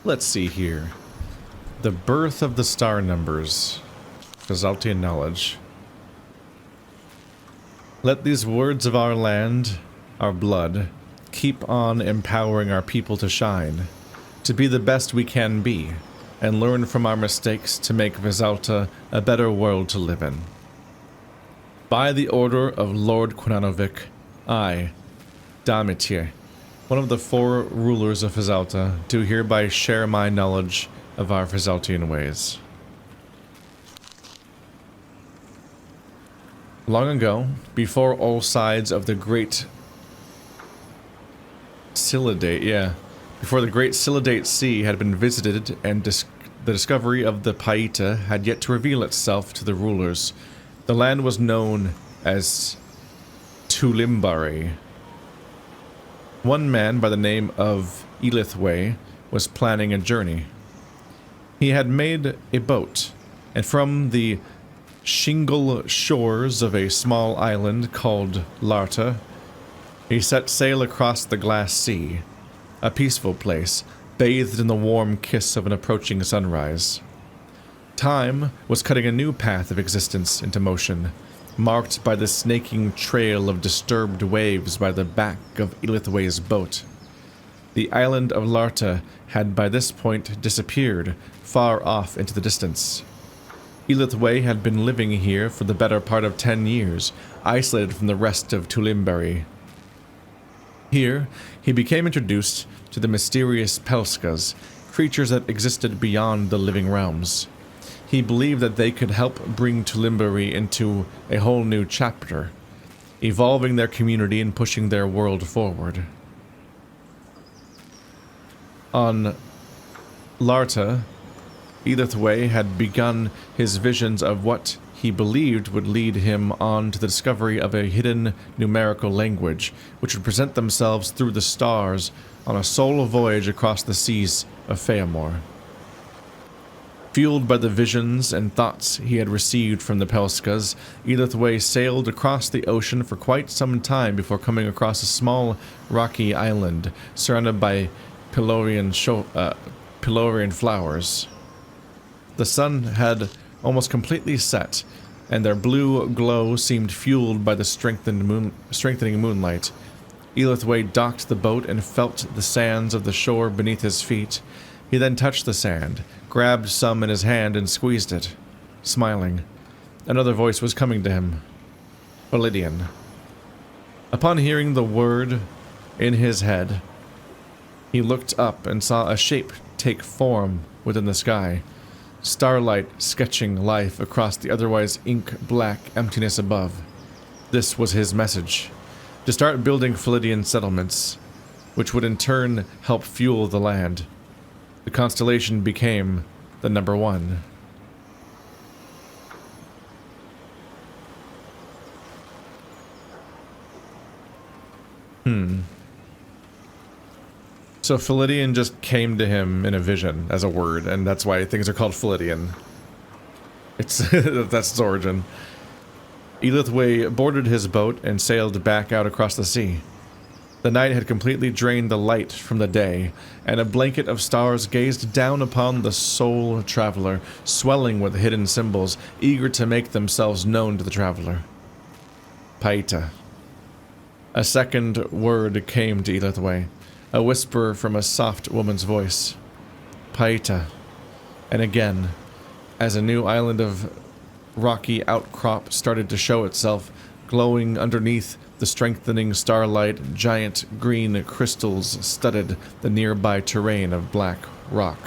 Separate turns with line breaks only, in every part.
Let's see here. The birth of the star numbers. Fezaltian knowledge. Let these words of our land, our blood, keep on empowering our people to shine, to be the best we can be, and learn from our mistakes to make Vezalta a better world to live in. By the order of Lord Quinanovic, I, Damitier, one of the 4 rulers of Vezalta, do hereby share my knowledge of our Vezaltian ways. Long ago, before all sides of the Great Silidate, before the Great Silidate Sea had been visited and the discovery of the Paita had yet to reveal itself to the rulers, the land was known as Tulimbari. One man by the name of Elithway was planning a journey. He had made a boat, and from the shingle shores of a small island called Larta, he set sail across the glass sea, a peaceful place, bathed in the warm kiss of an approaching sunrise. Time was cutting a new path of existence into motion, marked by the snaking trail of disturbed waves by the back of Elithway's boat. The island of Larta had by this point disappeared far off into the distance. Elithway had been living here for the better part of 10 years, isolated from the rest of Tulimbari. Here, he became introduced to the mysterious Pelskas, creatures that existed beyond the living realms. He believed that they could help bring Tulimbari into a whole new chapter, evolving their community and pushing their world forward. On Larta, Elithway had begun his visions of what he believed would lead him on to the discovery of a hidden numerical language, which would present themselves through the stars on a solo voyage across the seas of Feamor. Fueled by the visions and thoughts he had received from the Pelskas, Elithway sailed across the ocean for quite some time before coming across a small rocky island surrounded by Pilorian flowers. The sun had almost completely set, and their blue glow seemed fueled by the strengthening moonlight. Elithway docked the boat and felt the sands of the shore beneath his feet. He then touched the sand, grabbed some in his hand and squeezed it, smiling. Another voice was coming to him. Validian. Upon hearing the word in his head, he looked up and saw a shape take form within the sky, starlight sketching life across the otherwise ink-black emptiness above. This was his message: to start building Philidian settlements, which would in turn help fuel the land. The constellation became the number 1. So Philidian just came to him in a vision as a word, and that's why things are called Philidian. It's that's its origin. Elithway boarded his boat and sailed back out across the sea. The night had completely drained the light from the day, and a blanket of stars gazed down upon the sole traveler, swelling with hidden symbols, eager to make themselves known to the traveler. Paita. A second word came to Elithway, a whisper from a soft woman's voice. Paita. And again, as a new island of rocky outcrop started to show itself, glowing underneath the strengthening starlight, giant green crystals studded the nearby terrain of black rock.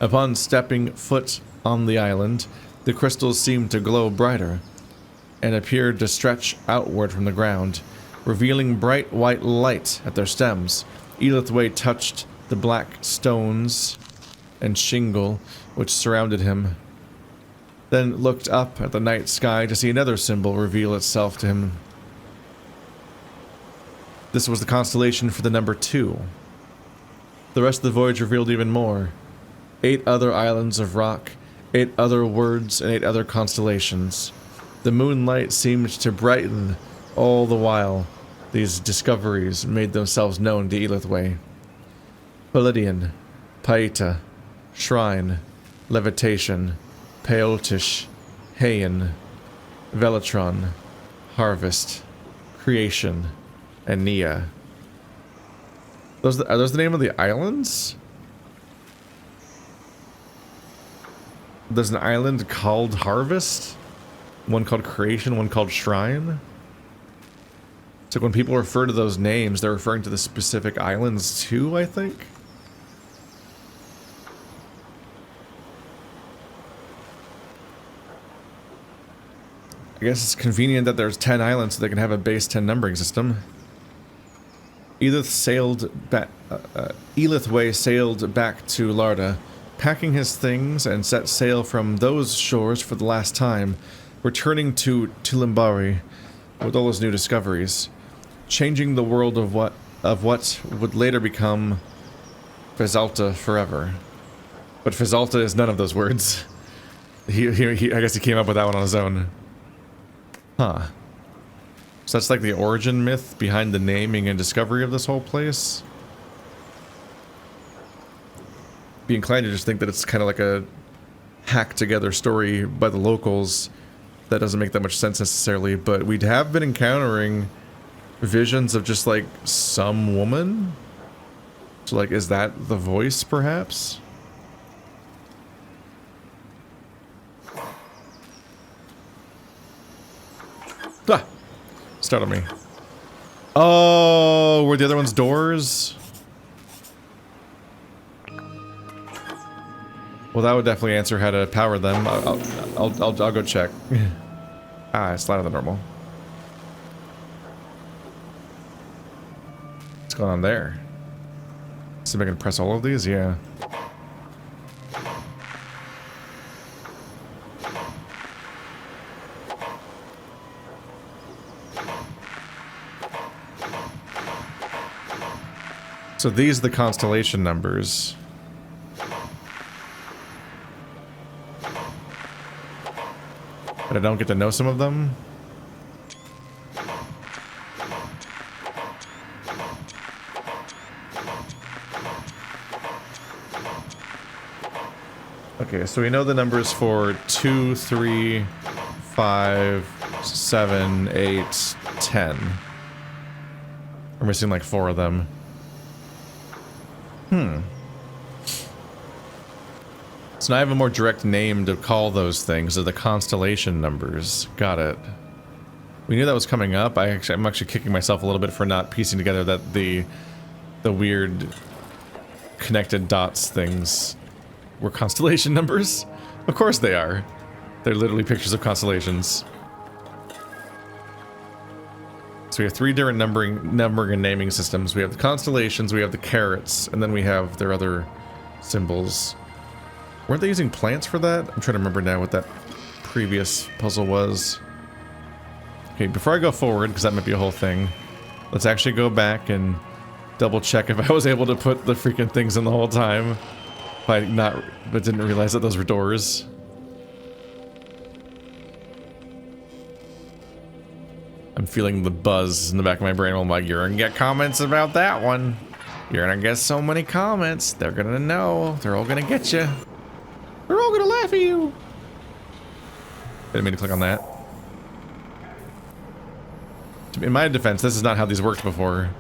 Upon stepping foot on the island, the crystals seemed to glow brighter, and appeared to stretch outward from the ground, revealing bright white light at their stems. Elithway touched the black stones and shingle which surrounded him, then looked up at the night sky to see another symbol reveal itself to him. This was the constellation for the number 2. The rest of the voyage revealed even more. 8 other islands of rock, 8 other words, and 8 other constellations. The moonlight seemed to brighten all the while these discoveries made themselves known to Elithway. Palladian, Paita, Shrine, Levitation, Peotish, Heian, Velatron, Harvest, Creation, and Neyyah. Are those the name of the islands? There's an island called Harvest, one called Creation, one called Shrine. So when people refer to those names, they're referring to the specific islands too, I think. I guess it's convenient that there's 10 islands so they can have a base 10 numbering system. Elithway sailed back to Larda, packing his things and set sail from those shores for the last time, returning to Tulimbari with all his new discoveries, changing the world of what would later become Fezalta forever. But Fezalta is none of those words. I guess he came up with that one on his own. Huh. So that's like the origin myth behind the naming and discovery of this whole place? Be inclined to just think that it's kind of like a hacked together story by the locals. That doesn't make that much sense necessarily, but we have been encountering visions of just like some woman. So like, is that the voice perhaps? Ah! Startled me. Oh, were the other ones doors? Well, that would definitely answer how to power them. I'll go check. Ah, it's louder than normal. What's going on there? See if I can press all of these? Yeah. So these are the constellation numbers. But I don't get to know some of them. Okay, so we know the numbers for 2, 3, 5, 7, 8, 10. We're missing like 4 of them. So now I have a more direct name to call those things. They're the constellation numbers. Got it. We knew that was coming up. I'm actually kicking myself a little bit for not piecing together that the weird connected dots things were constellation numbers. Of course they are. They're literally pictures of constellations. So we have 3 different numbering and naming systems. We have the constellations, we have the carrots, and then we have their other symbols. Weren't they using plants for that? I'm trying to remember now what that previous puzzle was. Okay, before I go forward, because that might be a whole thing, let's actually go back and double check if I was able to put the freaking things in the whole time. But didn't realize that those were doors. I'm feeling the buzz in the back of my brain. I'm like, you're gonna get comments about that one. You're gonna get so many comments. They're gonna know. They're all gonna get you. They're all gonna laugh at you. Didn't mean to click on that. In my defense, this is not how these worked before.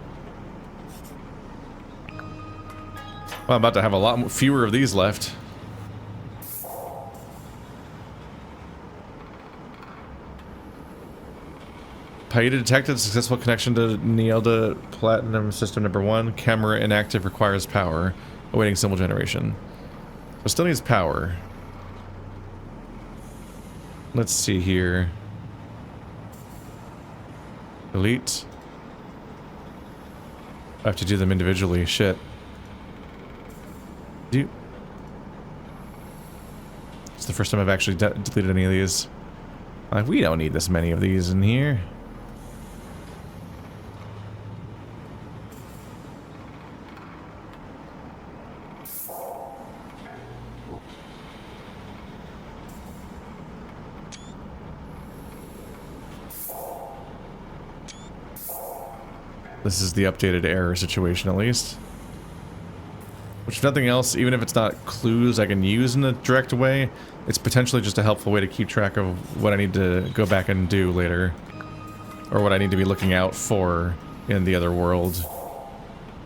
Well, I'm about to have a lot fewer of these left. Paita detected successful connection to Neyyah Platinum System number 1. Camera inactive, requires power. Awaiting symbol generation. So still needs power. Let's see here. Delete. I have to do them individually. Shit. It's the first time I've actually deleted any of these. We don't need this many of these in here. This is the updated error situation, at least. Which, if nothing else, even if it's not clues I can use in a direct way, it's potentially just a helpful way to keep track of what I need to go back and do later. Or what I need to be looking out for in the other world.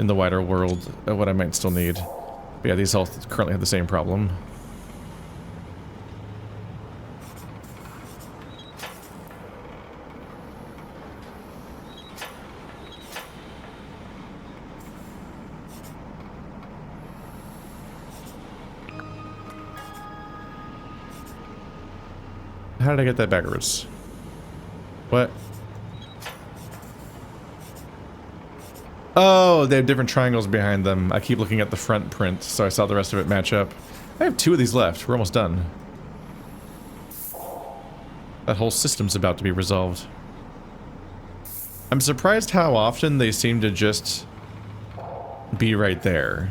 In the wider world of what I might still need. But yeah, these all currently have the same problem. How did I get that backwards? What? Oh, they have different triangles behind them. I keep looking at the front print, so I saw the rest of it match up. I have 2 of these left. We're almost done. That whole system's about to be resolved. I'm surprised how often they seem to just be right there.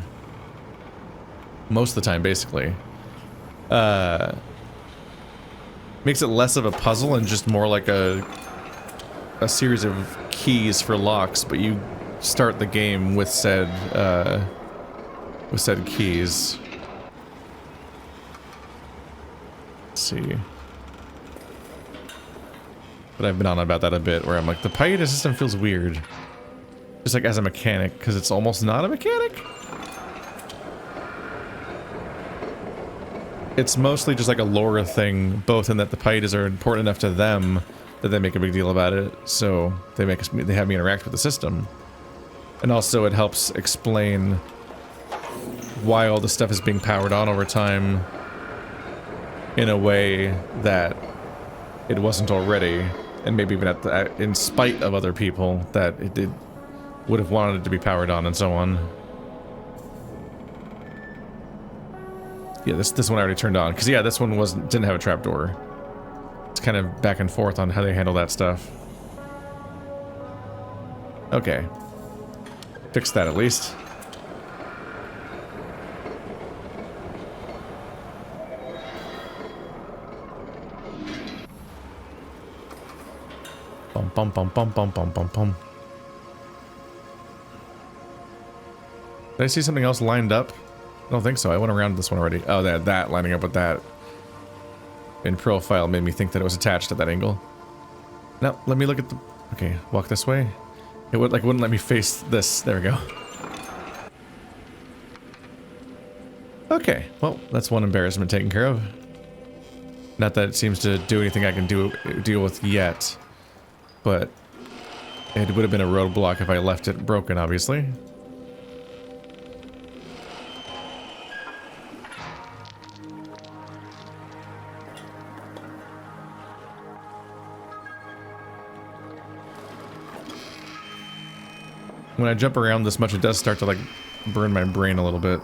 Most of the time, basically. Makes it less of a puzzle and just more like a series of keys for locks, but you start the game with said keys. Let's see. But I've been on about that a bit, where I'm like, the Paita system feels weird. Just like as a mechanic, because it's almost not a mechanic. It's mostly just like a lore thing, both in that the Paitas are important enough to them that they make a big deal about it, so they have me interact with the system. And also it helps explain why all the stuff is being powered on over time in a way that it wasn't already, and maybe even in spite of other people that it would have wanted it to be powered on and so on. Yeah, this one I already turned on, because yeah, this one didn't have a trapdoor. It's kind of back and forth on how they handle that stuff. Okay. Fix that at least. Bum bum bum bum bum bum bum bum. Did I see something else lined up? I don't think so. I went around this one already. Oh, that lining up with that in profile made me think that it was attached at that angle. Now, let me look at the... Okay, walk this way. It wouldn't let me face this. There we go. Okay, well, that's one embarrassment taken care of. Not that it seems to do anything I can deal with yet, but it would have been a roadblock if I left it broken, obviously. When I jump around this much, it does start to, like, burn my brain a little bit.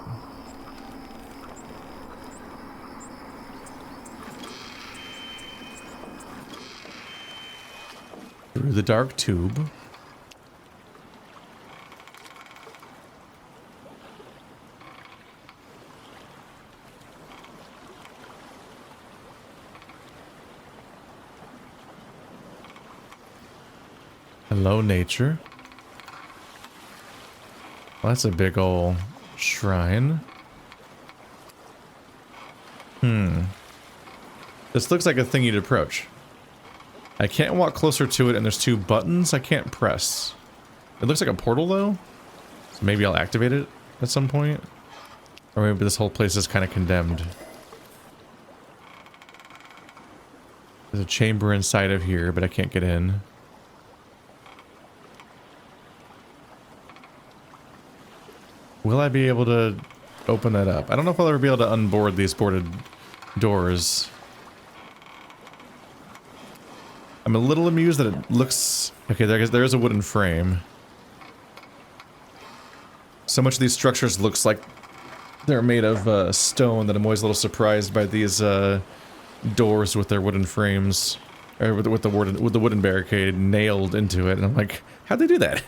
Through the dark tube. Hello, nature. Well, that's a big ol' shrine. This looks like a thing you'd approach. I can't walk closer to it, and there's 2 buttons I can't press. It looks like a portal, though. So maybe I'll activate it at some point. Or maybe this whole place is kind of condemned. There's a chamber inside of here, but I can't get in. Will I be able to open that up? I don't know if I'll ever be able to unboard these boarded doors. I'm a little amused that it looks... Okay, there is a wooden frame. So much of these structures looks like they're made of stone that I'm always a little surprised by these doors with their wooden frames. Or with the wooden barricade nailed into it. And I'm like, how'd they do that?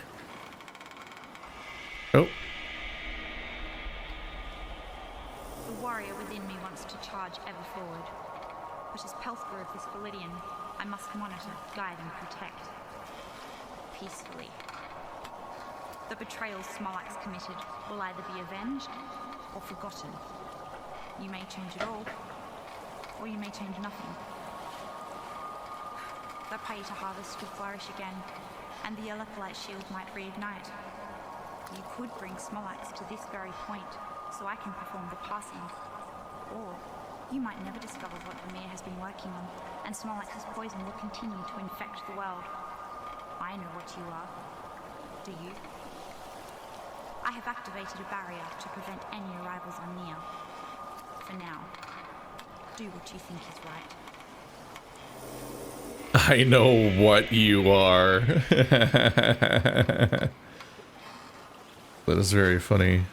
Oh.
I must monitor, guide, and protect. Peacefully. The betrayals Smolak's committed will either be avenged or forgotten. You may change it all, or you may change nothing. The Paita harvest could flourish again, and the Elephilite shield might reignite. You could bring Smolax to this very point, so I can perform the passing. Or you might never discover what Vamir has been working on, and Smolax's poison will continue to infect the world. I know what you are. Do you? I have activated a barrier to prevent any arrivals on Neyyah. For now, do what you think is right.
I know what you are. That is very funny.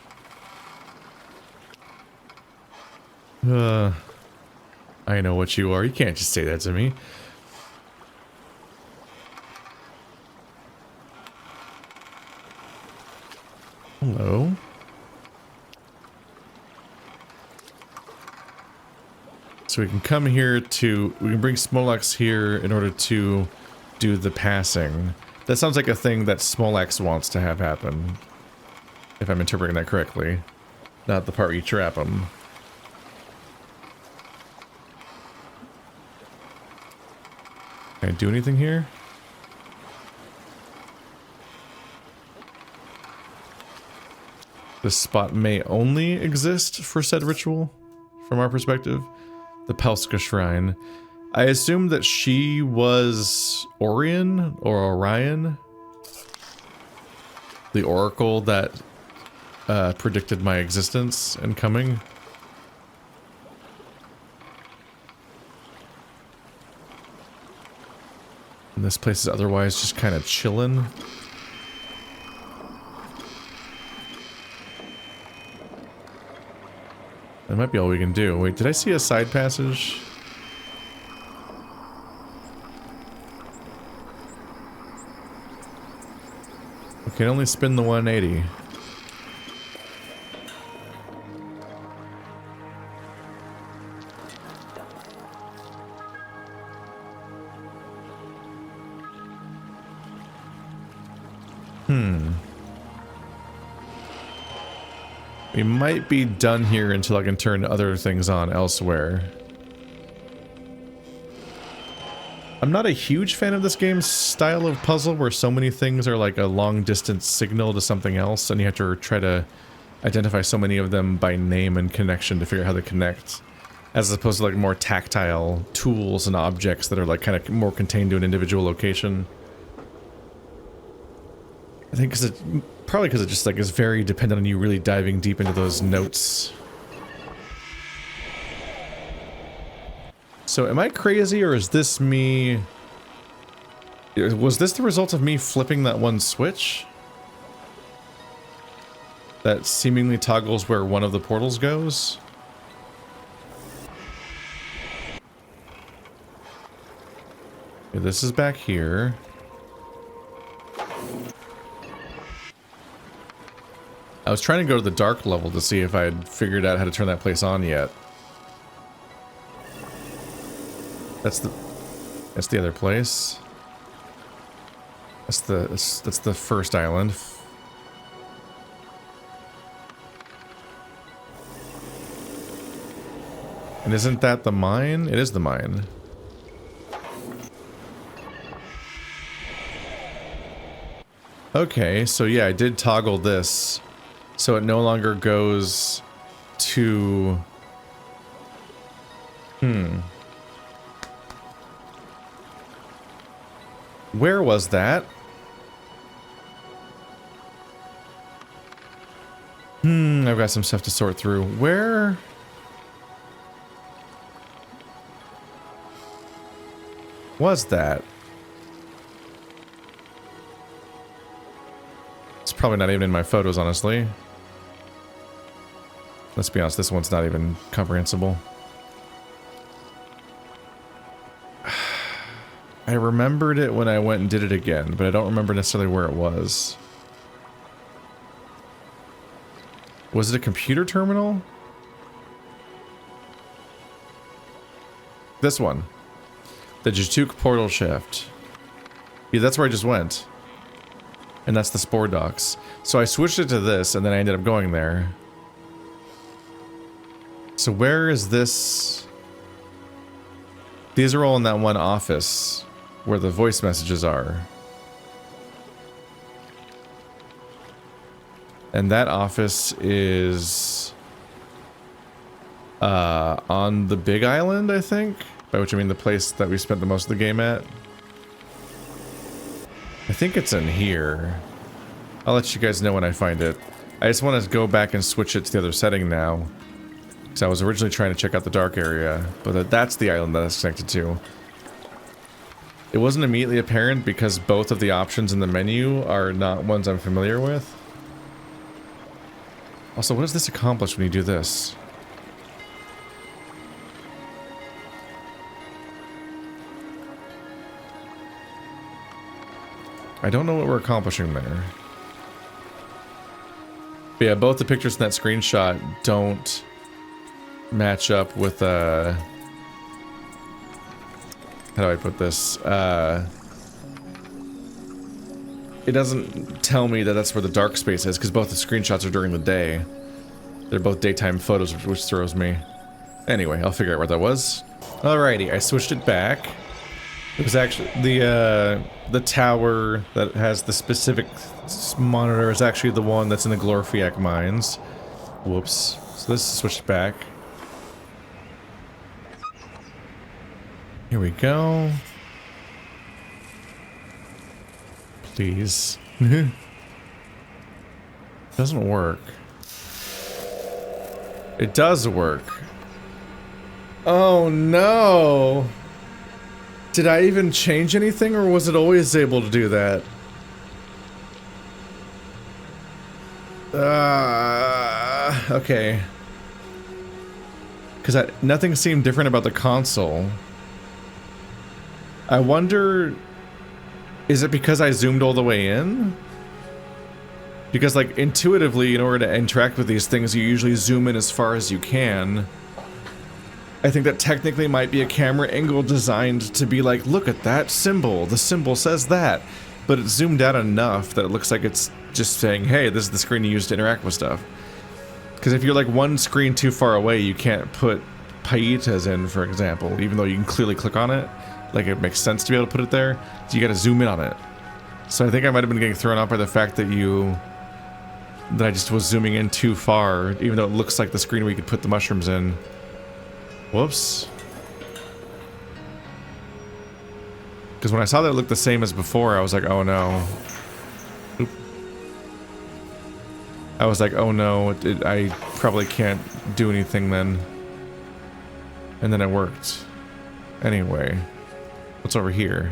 I know what you are. You can't just say that to me. Hello. So we can come here to... We can bring Smolax here in order to do the passing. That sounds like a thing that Smolax wants to have happen. If I'm interpreting that correctly. Not the part where you trap him. Can I do anything here? This spot may only exist for said ritual, from our perspective. The Pelska Shrine. I assumed that she was Orion or Orion. The oracle that predicted my existence and coming. And this place is otherwise just kind of chilling. That might be all we can do. Wait, did I see a side passage? We can only spin the 180. We might be done here until I can turn other things on elsewhere. I'm not a huge fan of this game's style of puzzle where so many things are like a long distance signal to something else and you have to try to identify so many of them by name and connection to figure out how they connect. As opposed to like more tactile tools and objects that are like kind of more contained to an individual location. I think probably because it just like is very dependent on you really diving deep into those notes. So am I crazy or is this me? Was this the result of me flipping that one switch? That seemingly toggles where one of the portals goes? Okay, this is back here. I was trying to go to the dark level to see if I had figured out how to turn that place on yet. That's the other place. That's the first island. And isn't that the mine? It is the mine. Okay, so yeah, I did toggle this. So it no longer goes to... Where was that? I've got some stuff to sort through. Where... was that? It's probably not even in my photos, honestly. Let's be honest, this one's not even comprehensible. I remembered it when I went and did it again, but I don't remember necessarily where it was. Was it a computer terminal? This one. The Jatuk portal shaft. Yeah, that's where I just went. And that's the spore docks. So I switched it to this, and then I ended up going there. So where is this? These are all in that one office where the voice messages are. And that office is on the big island, I think. By which I mean the place that we spent the most of the game at. I think it's in here. I'll let you guys know when I find it. I just want to go back and switch it to the other setting now. Because I was originally trying to check out the dark area. But that's the island that it's connected to. It wasn't immediately apparent because both of the options in the menu are not ones I'm familiar with. Also, what does this accomplish when you do this? I don't know what we're accomplishing there. But yeah, both the pictures in that screenshot don't match up with, how do I put this? It doesn't tell me that that's where the dark space is, because both the screenshots are during the day. They're both daytime photos, which throws me. Anyway, I'll figure out where that was. Alrighty, I switched it back. It was actually the tower that has the specific monitor is actually the one that's in the Glorfiak mines. Whoops. So this is switched back. Here we go. Please. Doesn't work. It does work. Oh no! Did I even change anything, or was it always able to do that? Okay. Because nothing seemed different about the console. I wonder... Is it because I zoomed all the way in? Because, like, intuitively, in order to interact with these things, you usually zoom in as far as you can. I think that technically might be a camera angle designed to be like, look at that symbol. The symbol says that. But it's zoomed out enough that it looks like it's just saying, hey, this is the screen you use to interact with stuff. Because if you're like one screen too far away, you can't put Paitas in, for example, even though you can clearly click on it. Like, it makes sense to be able to put it there. So you gotta zoom in on it. So I think I might have been getting thrown off by the fact that I just was zooming in too far, even though it looks like the screen where you could put the mushrooms in. Whoops. Because when I saw that it looked the same as before, I was like, oh no. Oop. I was like, oh no, I probably can't do anything then. And then it worked. Anyway. What's over here?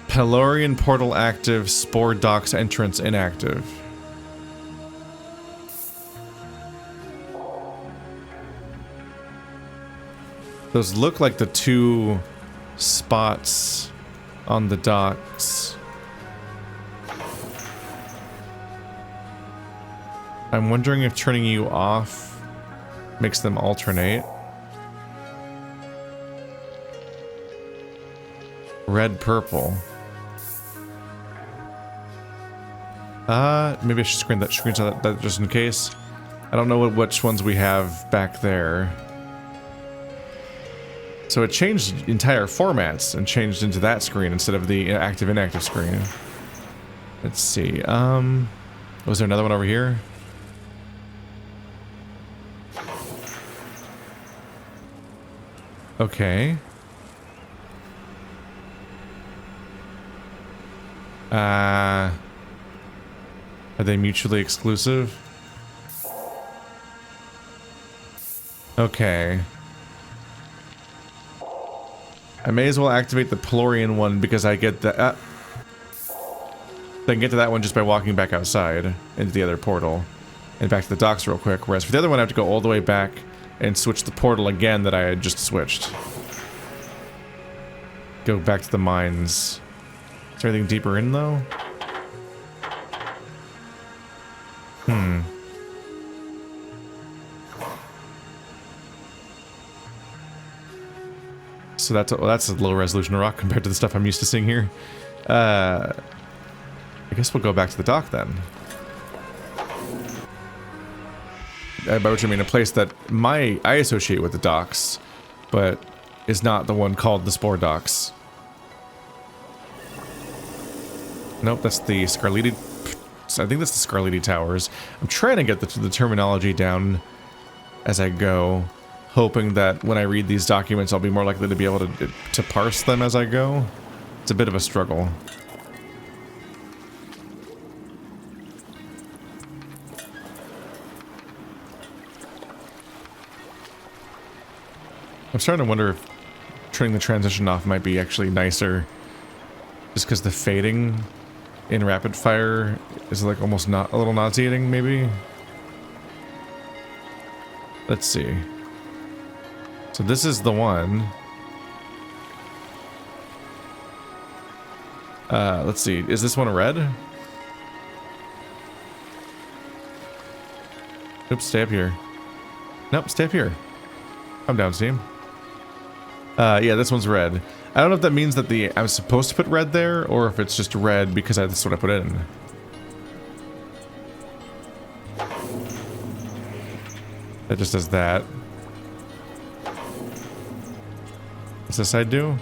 Pelorian portal active, Spore docks entrance inactive. Those look like the two spots on the docks. I'm wondering if turning you off makes them alternate. Red, purple. Maybe I should screenshot that just in case. I don't know which ones we have back there. So it changed entire formats and changed into that screen instead of the active inactive screen. Let's see. Was there another one over here? Okay. Are they mutually exclusive? Okay. I may as well activate the Pelorian one because I get the... I can get to that one just by walking back outside into the other portal. And back to the docks real quick. Whereas for the other one I have to go all the way back and switch the portal again that I had just switched. Go back to the mines. Is there anything deeper in though? So that's a low resolution rock compared to the stuff I'm used to seeing here. I guess we'll go back to the dock then. by which I mean a place that I associate with the docks, but is not the one called the Spore Docks. Nope, that's the Scarliti. I think that's the Scarliti Towers. I'm trying to get the terminology down as I go, hoping that when I read these documents, I'll be more likely to be able to parse them as I go. It's a bit of a struggle. I'm starting to wonder if turning the transition off might be actually nicer, just because the fading in rapid fire is like almost not a little nauseating, maybe. Let's see. So this is the one. Let's see. Is this one red? Oops, stay up here. Nope, stay up here. Come down, team. Yeah, this one's red. I don't know if that means that I'm supposed to put red there, or if it's just red because that's what I put in. That just does that. What's this side do?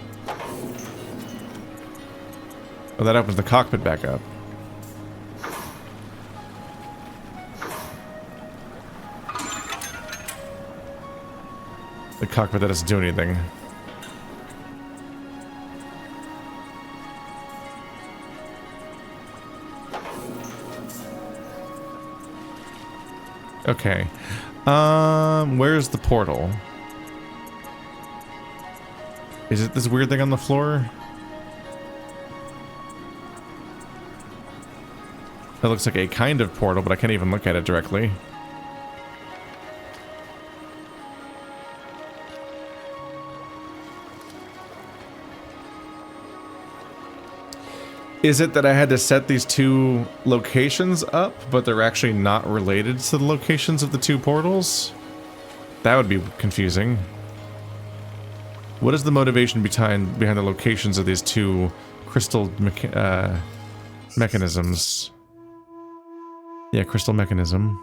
Oh, that opens the cockpit back up. The cockpit that doesn't do anything. Okay. Where's the portal? Is it this weird thing on the floor? That looks like a kind of portal, but I can't even look at it directly. Is it that I had to set these two locations up, but they're actually not related to the locations of the two portals? That would be confusing. What is the motivation behind the locations of these two crystal mechanisms? Yeah, crystal mechanism.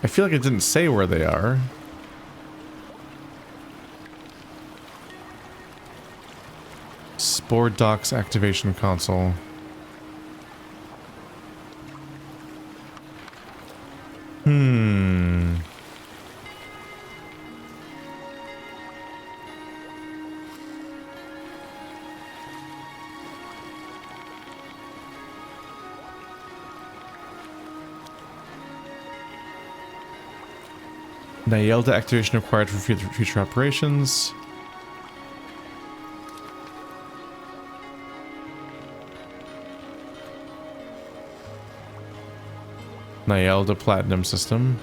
I feel like it didn't say where they are. Spore Docks activation console. Neyyah activation required for future operations. Neyyah platinum system.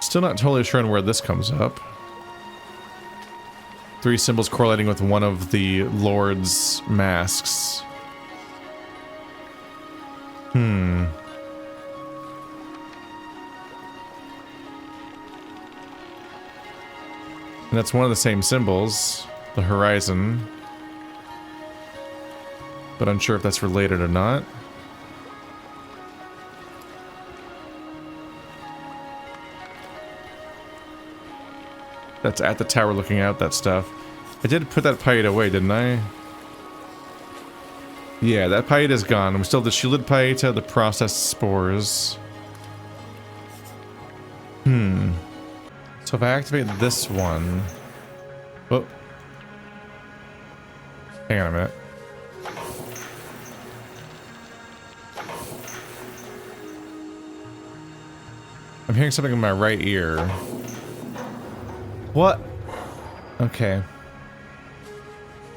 Still not totally sure on where this comes up. 3 symbols correlating with one of the Lord's masks. And that's one of the same symbols, the horizon. But unsure if that's related or not. That's at the tower looking out, that stuff. I did put that Pieta away, didn't I? Yeah, that Pieta is gone. We still have the shielded Pieta, the processed spores. So if I activate this one... Oh. Hang on a minute. I'm hearing something in my right ear. What? Okay.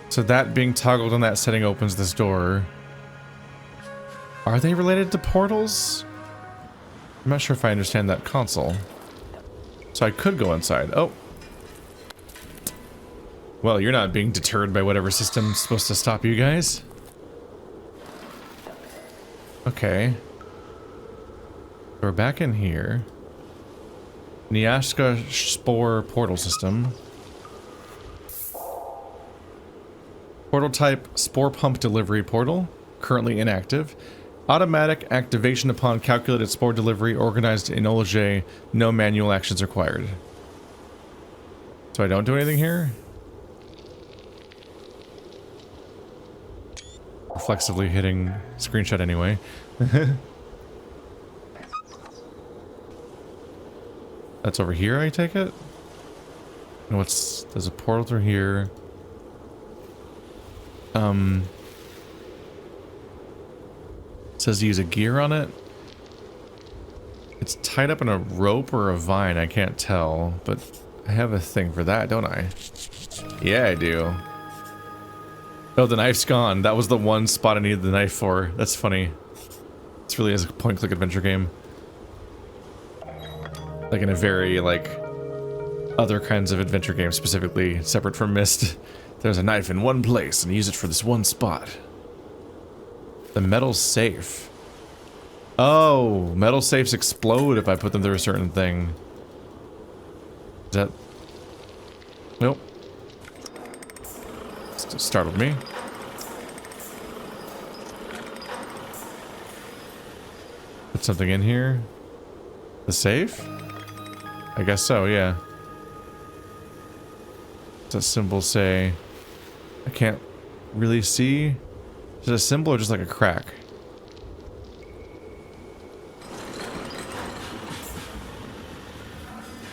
So that being toggled on that setting opens this door. Are they related to portals? I'm not sure if I understand that console. So I could go inside. Oh. Well, you're not being deterred by whatever system's supposed to stop you guys. Okay. We're back in here. Neyyah Spore portal system. Portal type Spore Pump Delivery Portal. Currently inactive. Automatic activation upon calculated spore delivery organized in Olujay. No manual actions required. So I don't do anything here? Reflexively hitting screenshot anyway. That's over here, I take it? And what's... There's a portal through here. It says to use a gear on it. It's tied up in a rope or a vine, I can't tell. But I have a thing for that, don't I? Yeah, I do. Oh, the knife's gone. That was the one spot I needed the knife for. That's funny. It's really is a point-and-click adventure game. Like in a very, like, other kinds of adventure games, specifically separate from Myst. There's a knife in one place, and you use it for this one spot. The metal safe. Oh, metal safes explode if I put them through a certain thing. Is that... Nope. Startled me. Put something in here. The safe? I guess so, yeah. Does that symbol say... I can't really see. Is it a symbol or just like a crack?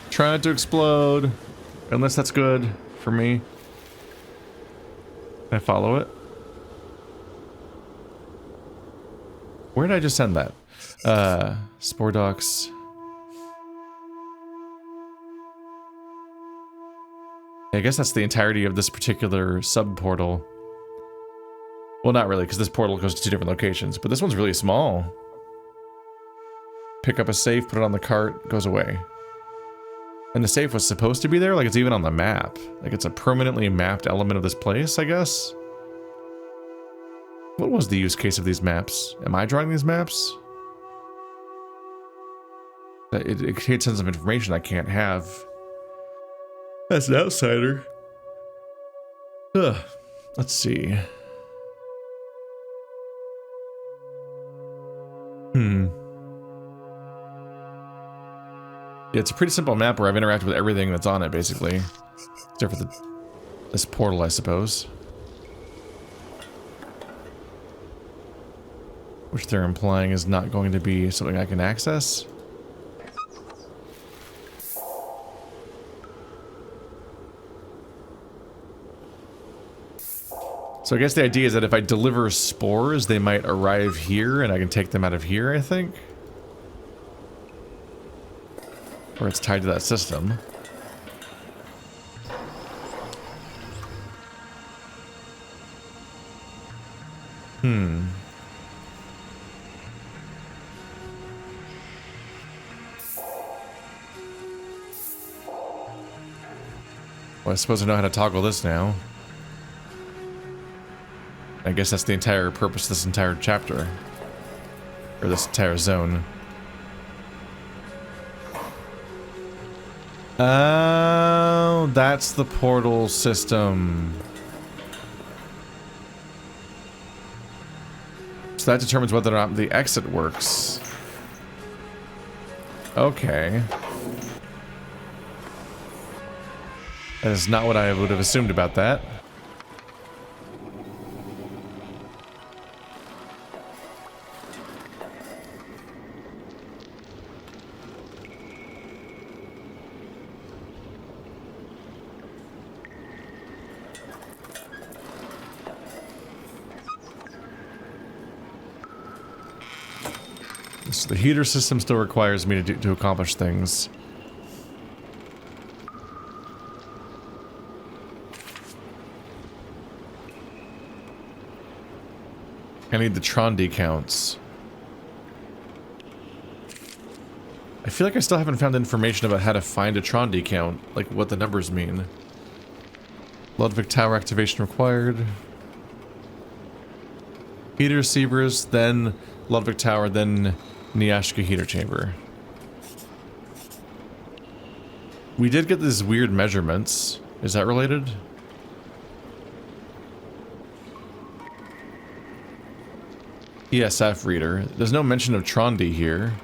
Try not to explode. Unless that's good for me. Can I follow it? Where did I just send that? Spore docks. I guess that's the entirety of this particular sub-portal. Well, not really, because this portal goes to 2 different locations, but this one's really small. Pick up a safe, put it on the cart, goes away. And the safe was supposed to be there? Like it's even on the map. Like it's a permanently mapped element of this place, I guess? What was the use case of these maps? Am I drawing these maps? It creates sense of information I can't have. As an outsider. Ugh. Let's see. Yeah, it's a pretty simple map where I've interacted with everything that's on it, basically. Except for this portal, I suppose. Which they're implying is not going to be something I can access. So I guess the idea is that if I deliver spores, they might arrive here and I can take them out of here, I think. Or it's tied to that system. Well, I suppose I know how to toggle this now. I guess that's the entire purpose of this entire chapter. Or this entire zone. Oh, that's the portal system. So that determines whether or not the exit works. Okay. That is not what I would have assumed about that. So the heater system still requires me to accomplish things. I need the Tron decounts. I feel like I still haven't found information about how to find a Trondi count, like what the numbers mean. Ludwig Tower activation required. Heater receivers, then Ludwig Tower, then Neyyah heater chamber. We did get these weird measurements. Is that related? ESF reader. There's no mention of Trondi here.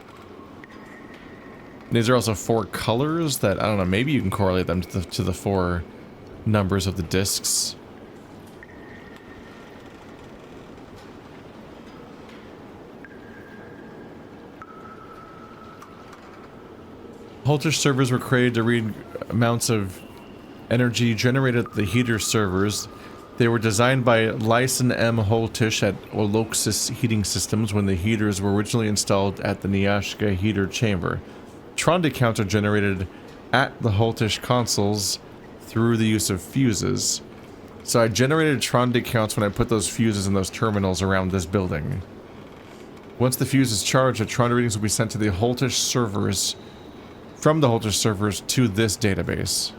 These are also 4 colors that, I don't know, maybe you can correlate them to the 4 numbers of the discs. Holter servers were created to read amounts of energy generated at the heater servers. They were designed by Lyson M. Holtish at Oloxis Heating Systems when the heaters were originally installed at the Neyyah heater chamber. Trondi counts are generated at the Holtish consoles through the use of fuses. So I generated Trondi counts when I put those fuses in those terminals around this building. Once the fuse is charged, the Trondi readings will be sent to the Holtish servers from the Holtish servers to this database.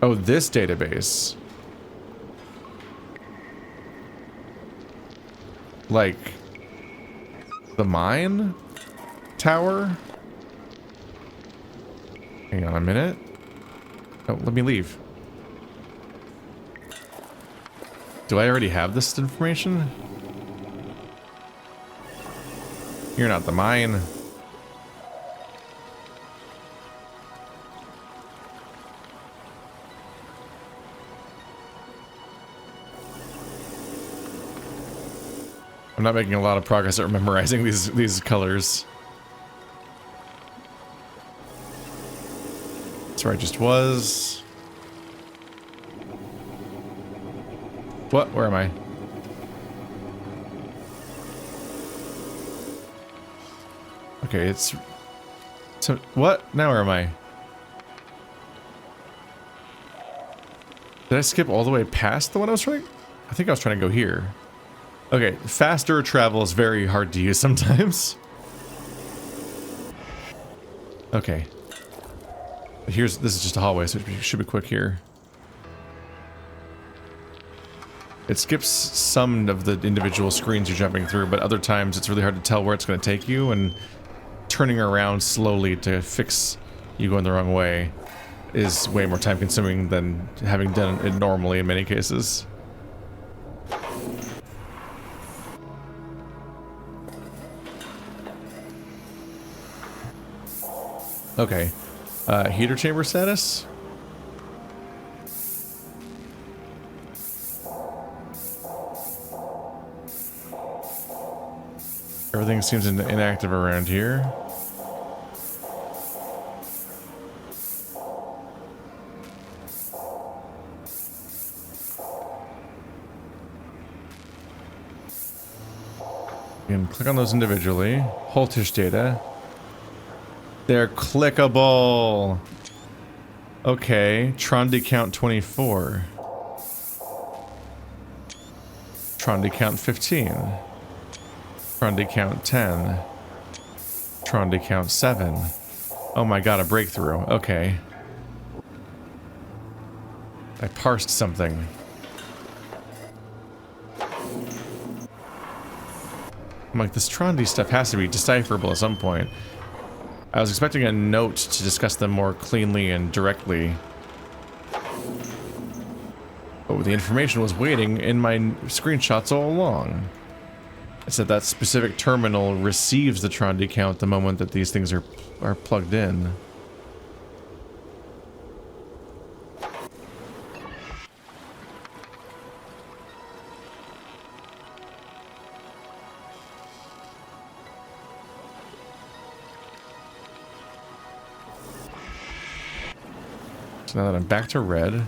Oh, this database. Like the mine tower? Hang on a minute. Oh, let me leave. Do I already have this information? You're not the mine. I'm not making a lot of progress at memorizing these colors. That's where I just was. What? Where am I? Okay, it's... So, what? Now where am I? Did I skip all the way past the one I was trying? I think I was trying to go here. Okay, faster travel is very hard to use sometimes. Okay. This is just a hallway, so it should be quick here. It skips some of the individual screens you're jumping through, but other times it's really hard to tell where it's going to take you, and turning around slowly to fix you going the wrong way is way more time consuming than having done it normally in many cases. Okay. Heater chamber status? Everything seems inactive around here. You can click on those individually. Holtish data. They're clickable. Okay, Trondi count 24. Trondi count 15. Trondi count 10. Trondi count 7. Oh my god, a breakthrough. Okay. I parsed something. I'm like, this Trondi stuff has to be decipherable at some point. I was expecting a note to discuss them more cleanly and directly. But the information was waiting in my screenshots all along. It said that specific terminal receives the Trondi count the moment that these things are plugged in. So now that I'm back to red.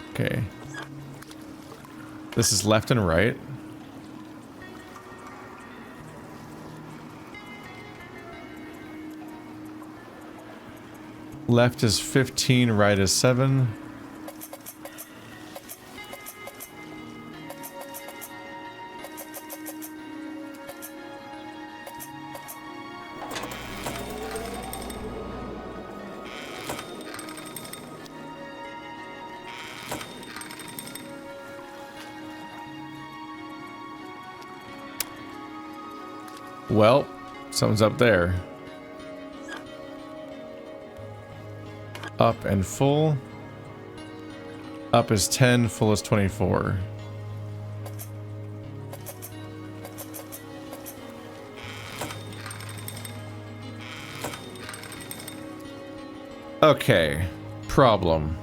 Okay. This is left and right. Left is 15, right is 7. Well, something's up there. Up and full. Up is 10, full is 24. Okay, problem.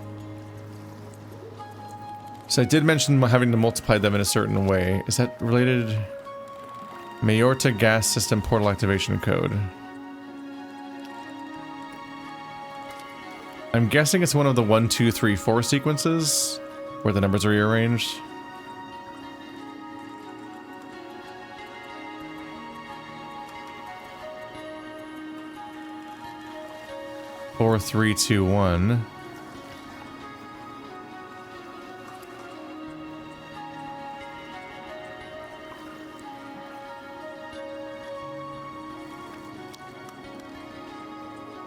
So I did mention having to multiply them in a certain way. Is that related? Mayorta gas system portal activation code. I'm guessing it's one of the 1, 2, 3, 4 sequences where the numbers are rearranged. Four, three, two, one.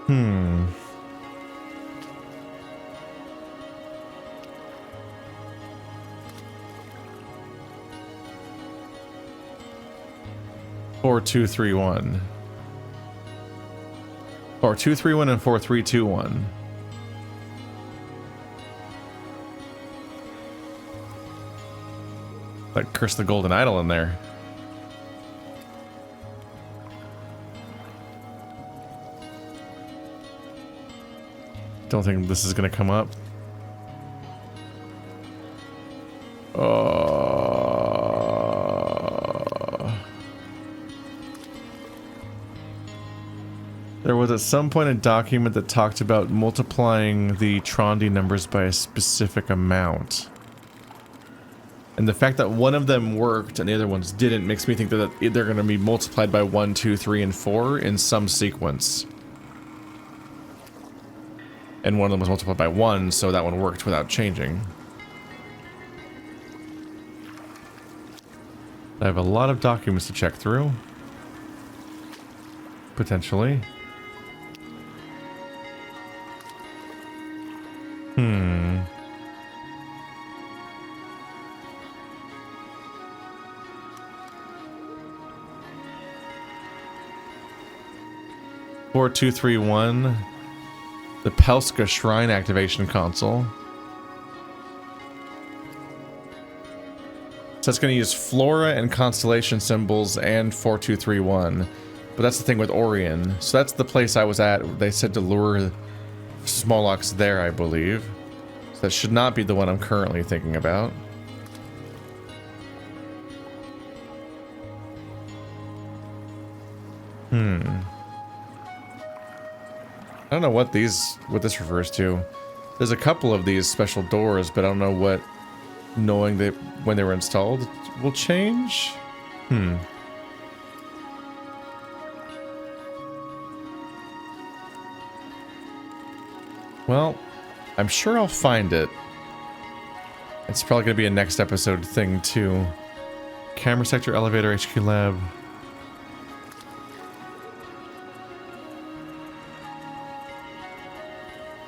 Hmm. Four, two, three, one. Or 2, 3, 1 and 4, 3, 2, 1. Like Curse the Golden Idol in there. Don't think this is gonna come up. There was at some point a document that talked about multiplying the Trondi numbers by a specific amount. And the fact that one of them worked and the other ones didn't makes me think that they're going to be multiplied by 1, 2, 3, and 4 in some sequence. And one of them was multiplied by 1, so that one worked without changing. I have a lot of documents to check through. Potentially. 4231, the Pelska Shrine activation console. So it's going to use flora and constellation symbols and 4231. But that's the thing with Orion. So that's the place I was at. They said to lure Smolocks there, I believe. So that should not be the one I'm currently thinking about. I don't know what this refers to. There's a couple of these special doors, but I don't know what knowing that when they were installed will change. Well, I'm sure I'll find it. It's probably going to be a next episode thing too. Camera sector, elevator, HQ lab.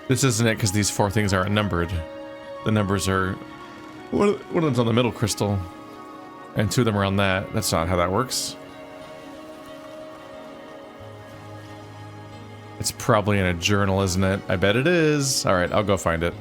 This isn't it because these 4 things aren't numbered. The numbers are... One of them's on the middle crystal. And 2 of them are on that. That's not how that works. It's probably in a journal, isn't it? I bet it is. Alright, I'll go find it.